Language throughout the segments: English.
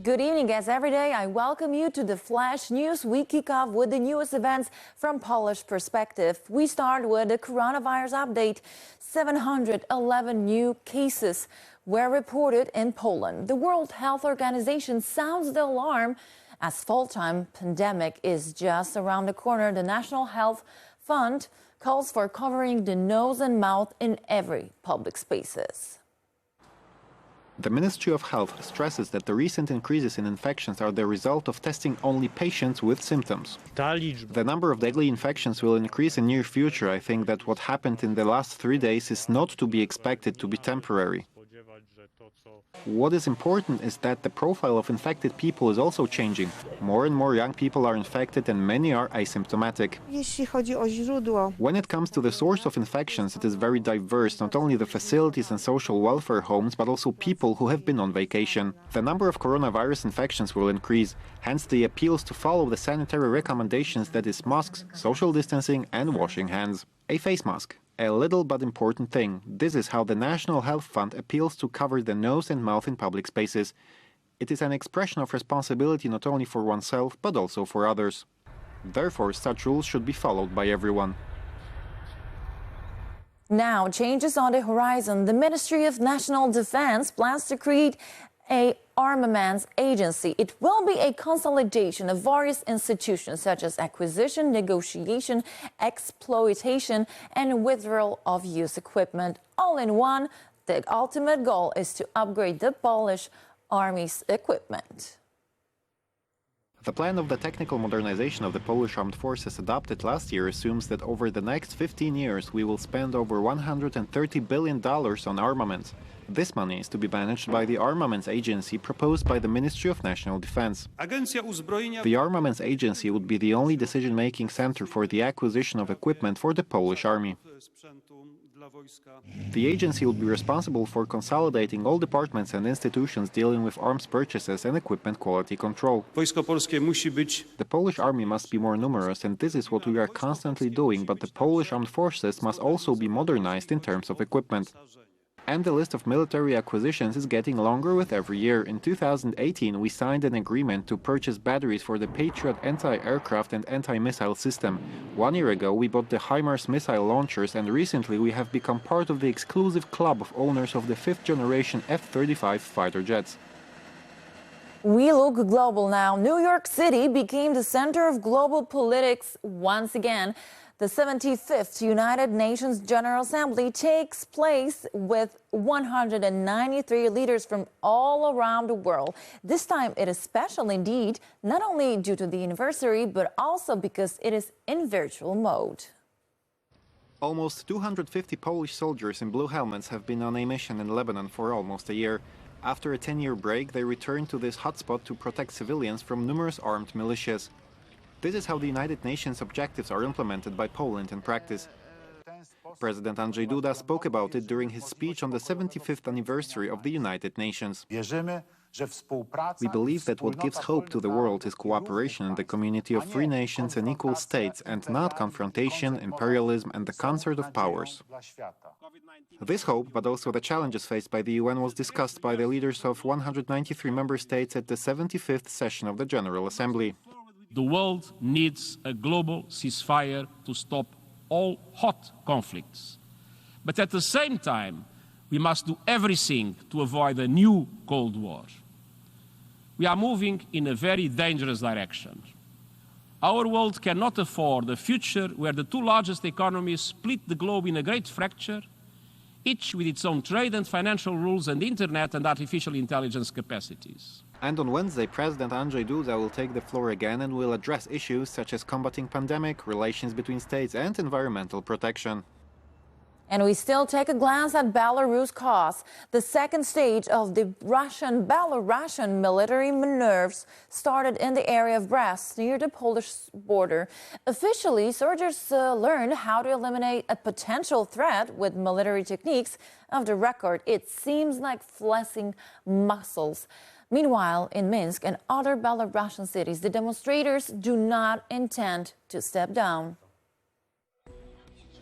Good evening, as every day I welcome you to the Flash News. We kick off with the newest events from Polish perspective. We start with the coronavirus update. 711 new cases were reported in Poland. The World Health Organization sounds the alarm as fall-time pandemic is just around the corner. The National Health Fund calls for covering the nose and mouth in every public spaces. The Ministry of Health stresses that the recent increases in infections are the result of testing only patients with symptoms. The number of daily infections will increase in near future. I think that what happened in the last 3 days is not to be expected to be temporary. What is important is that the profile of infected people is also changing. More and more young people are infected and many are asymptomatic. When it comes to the source of infections, it is very diverse, not only the facilities and social welfare homes, but also people who have been on vacation. The number of coronavirus infections will increase, hence the appeals to follow the sanitary recommendations, that is masks, social distancing and washing hands. A face mask. A little but important thing. This is how the National Health Fund appeals to cover the nose and mouth in public spaces. It is an expression of responsibility not only for oneself, but also for others. Therefore, such rules should be followed by everyone. Now, changes on the horizon. The Ministry of National Defense plans to create an Armaments agency. It will be a consolidation of various institutions such as acquisition, negotiation, exploitation, and withdrawal of used equipment. All in one, the ultimate goal is to upgrade the Polish Army's equipment. The plan of the technical modernization of the Polish armed forces adopted last year assumes that over the next 15 years we will spend over $130 billion on armaments. This money is to be managed by the Armaments Agency proposed by the Ministry of National Defense. The Armaments Agency would be the only decision-making center for the acquisition of equipment for the Polish Army. The agency will be responsible for consolidating all departments and institutions dealing with arms purchases and equipment quality control. The Polish army must be more numerous, and this is what we are constantly doing, but the Polish armed forces must also be modernized in terms of equipment. And the list of military acquisitions is getting longer with every year. In 2018, we signed an agreement to purchase batteries for the Patriot anti-aircraft and anti-missile system. 1 year ago, we bought the HIMARS missile launchers, and recently we have become part of the exclusive club of owners of the 5th generation F-35 fighter jets. We look global now. New York City became the center of global politics once again. The 75th United Nations General Assembly takes place with 193 leaders from all around the world. This time it is special indeed, not only due to the anniversary, but also because it is in virtual mode. Almost 250 Polish soldiers in blue helmets have been on a mission in Lebanon for almost a year. After a 10-year break, they returned to this hotspot to protect civilians from numerous armed militias. This is how the United Nations objectives are implemented by Poland in practice. President Andrzej Duda spoke about it during his speech on the 75th anniversary of the United Nations. We believe that what gives hope to the world is cooperation in the community of free nations and equal states, and not confrontation, imperialism, and the concert of powers. This hope, but also the challenges faced by the UN, was discussed by the leaders of 193 member states at the 75th session of the General Assembly. The world needs a global ceasefire to stop all hot conflicts. But at the same time, we must do everything to avoid a new Cold War. We are moving in a very dangerous direction. Our world cannot afford a future where the two largest economies split the globe in a great fracture, each with its own trade and financial rules and internet and artificial intelligence capacities. And on Wednesday, President Andrzej Duda will take the floor again and will address issues such as combating pandemic, relations between states, and environmental protection. And we still take a glance at Belarus cause. The second stage of the Belarusian military maneuvers started in the area of Brest, near the Polish border. Officially, soldiers learned how to eliminate a potential threat with military techniques. Of the record, it seems like flexing muscles. Meanwhile, in Minsk and other Belarusian cities, the demonstrators do not intend to step down.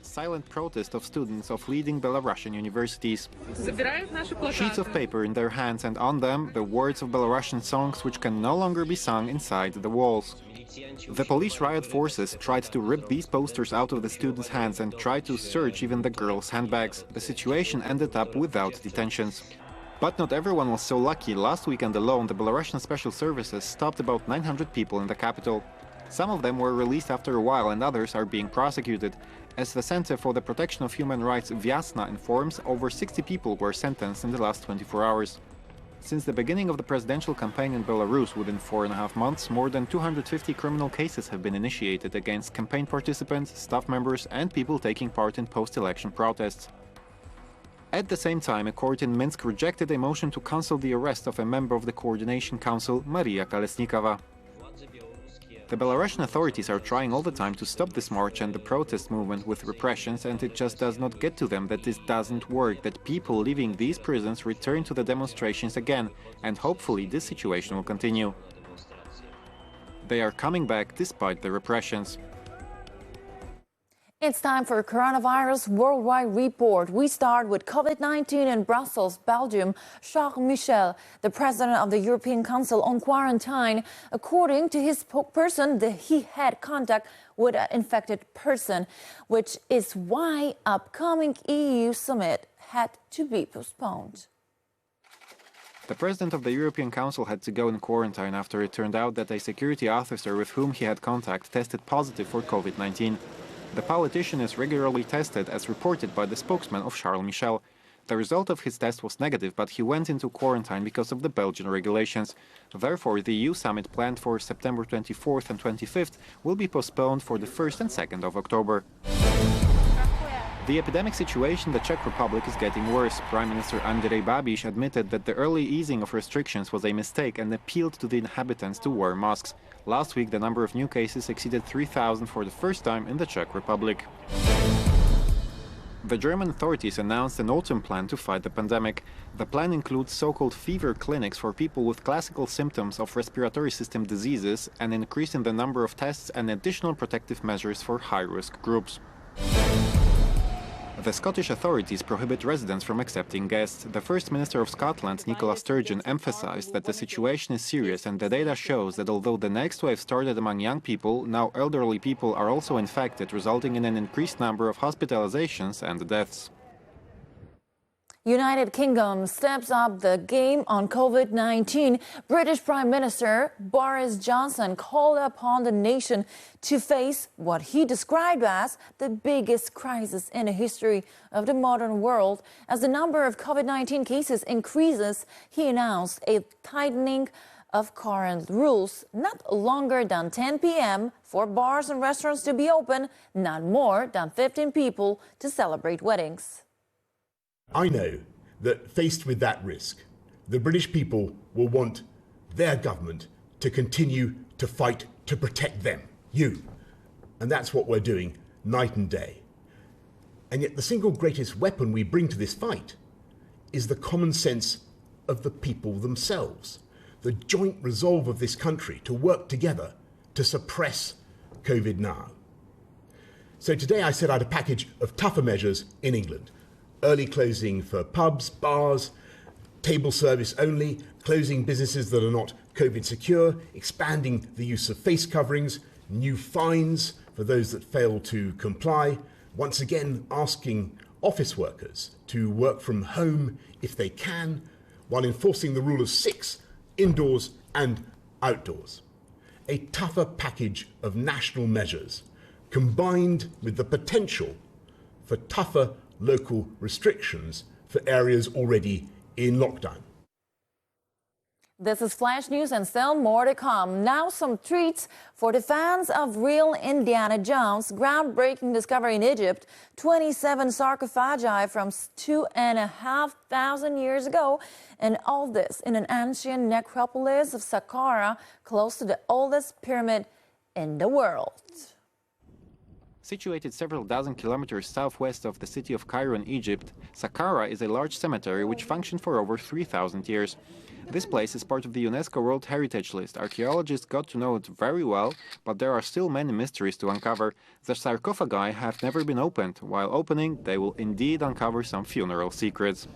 silent protest of students of leading Belarusian universities. Sheets of paper in their hands, and on them the words of Belarusian songs which can no longer be sung inside the walls. The police riot forces tried to rip these posters out of the students' hands and tried to search even the girls' handbags. The situation ended up without detentions. But not everyone was so lucky. Last weekend alone, the Belarusian special services stopped about 900 people in the capital. Some of them were released after a while and others are being prosecuted. As the Center for the Protection of Human Rights Vyasna informs, over 60 people were sentenced in the last 24 hours. Since the beginning of the presidential campaign in Belarus within 4.5 months, more than 250 criminal cases have been initiated against campaign participants, staff members and people taking part in post-election protests. At the same time, a court in Minsk rejected a motion to cancel the arrest of a member of the Coordination Council, Maria Kolesnikova. The Belarusian authorities are trying all the time to stop this march and the protest movement with repressions, and it just does not get to them that this doesn't work, that people leaving these prisons return to the demonstrations again, and hopefully this situation will continue. They are coming back despite the repressions. It's time for Coronavirus Worldwide Report. We start with COVID-19 in Brussels, Belgium. Charles Michel, the president of the European Council, on quarantine. According to his spokesperson, he had contact with an infected person, which is why upcoming EU summit had to be postponed. The president of the European Council had to go in quarantine after it turned out that a security officer with whom he had contact tested positive for COVID-19. The politician is regularly tested, as reported by the spokesman of Charles Michel. The result of his test was negative, but he went into quarantine because of the Belgian regulations. Therefore, the EU summit planned for September 24th and 25th will be postponed for the 1st and 2nd of October. The epidemic situation in the Czech Republic is getting worse. Prime Minister Andrej Babiš admitted that the early easing of restrictions was a mistake and appealed to the inhabitants to wear masks. Last week, the number of new cases exceeded 3,000 for the first time in the Czech Republic. The German authorities announced an autumn plan to fight the pandemic. The plan includes so-called fever clinics for people with classical symptoms of respiratory system diseases, an increase in the number of tests and additional protective measures for high-risk groups. The Scottish authorities prohibit residents from accepting guests. The First Minister of Scotland, Nicola Sturgeon, emphasized that the situation is serious, and the data shows that although the next wave started among young people, now elderly people are also infected, resulting in an increased number of hospitalizations and deaths. United Kingdom steps up the game on COVID-19. British Prime Minister Boris Johnson called upon the nation to face what he described as the biggest crisis in the history of the modern world. As the number of COVID-19 cases increases, he announced a tightening of current rules: not longer than 10 p.m. for bars and restaurants to be open, not more than 15 people to celebrate weddings. I know that faced with that risk, the British people will want their government to continue to fight to protect them, you. And that's what we're doing night and day. And yet the single greatest weapon we bring to this fight is the common sense of the people themselves, the joint resolve of this country to work together to suppress COVID now. So today I set out a package of tougher measures in England. Early closing for pubs, bars, table service only, closing businesses that are not COVID secure, expanding the use of face coverings, new fines for those that fail to comply, once again asking office workers to work from home if they can, while enforcing the rule of 6 indoors and outdoors. A tougher package of national measures combined with the potential for tougher local restrictions for areas already in lockdown. This is Flash News and still more to come. Now some treats for the fans of real Indiana Jones. Groundbreaking discovery in Egypt. 27 sarcophagi from 2,500 years ago. And all this in an ancient necropolis of Saqqara, close to the oldest pyramid in the world. Situated several dozen kilometers southwest of the city of Cairo in Egypt, Saqqara is a large cemetery which functioned for over 3,000 years. This place is part of the UNESCO World Heritage List. Archaeologists got to know it very well, but there are still many mysteries to uncover. The sarcophagi have never been opened. While opening, they will indeed uncover some funeral secrets.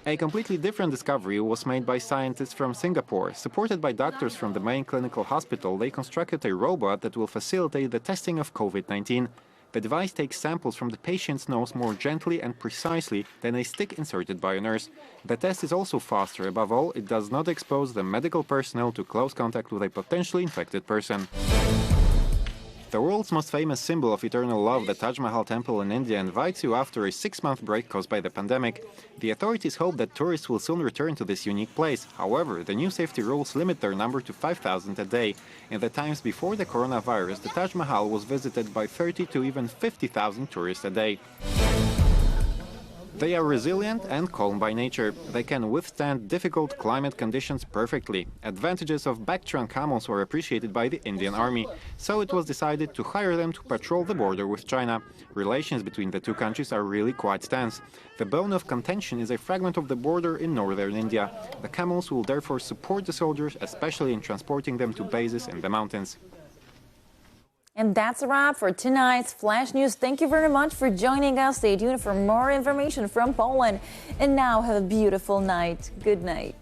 A completely different discovery was made by scientists from Singapore. Supported by doctors from the main clinical hospital, they constructed a robot that will facilitate the testing of COVID-19. The device takes samples from the patient's nose more gently and precisely than a stick inserted by a nurse. The test is also faster. Above all, it does not expose the medical personnel to close contact with a potentially infected person. The world's most famous symbol of eternal love, the Taj Mahal temple in India, invites you after a 6-month break caused by the pandemic. The authorities hope that tourists will soon return to this unique place. However, the new safety rules limit their number to 5,000 a day. In the times before the coronavirus, the Taj Mahal was visited by 30 to even 50,000 tourists a day. They are resilient and calm by nature. They can withstand difficult climate conditions perfectly. Advantages of Bactrian camels were appreciated by the Indian Army, so it was decided to hire them to patrol the border with China. Relations between the two countries are really quite tense. The bone of contention is a fragment of the border in northern India. The camels will therefore support the soldiers, especially in transporting them to bases in the mountains. And that's a wrap for tonight's Flash News. Thank you very much for joining us. Stay tuned for more information from Poland. And now have a beautiful night. Good night.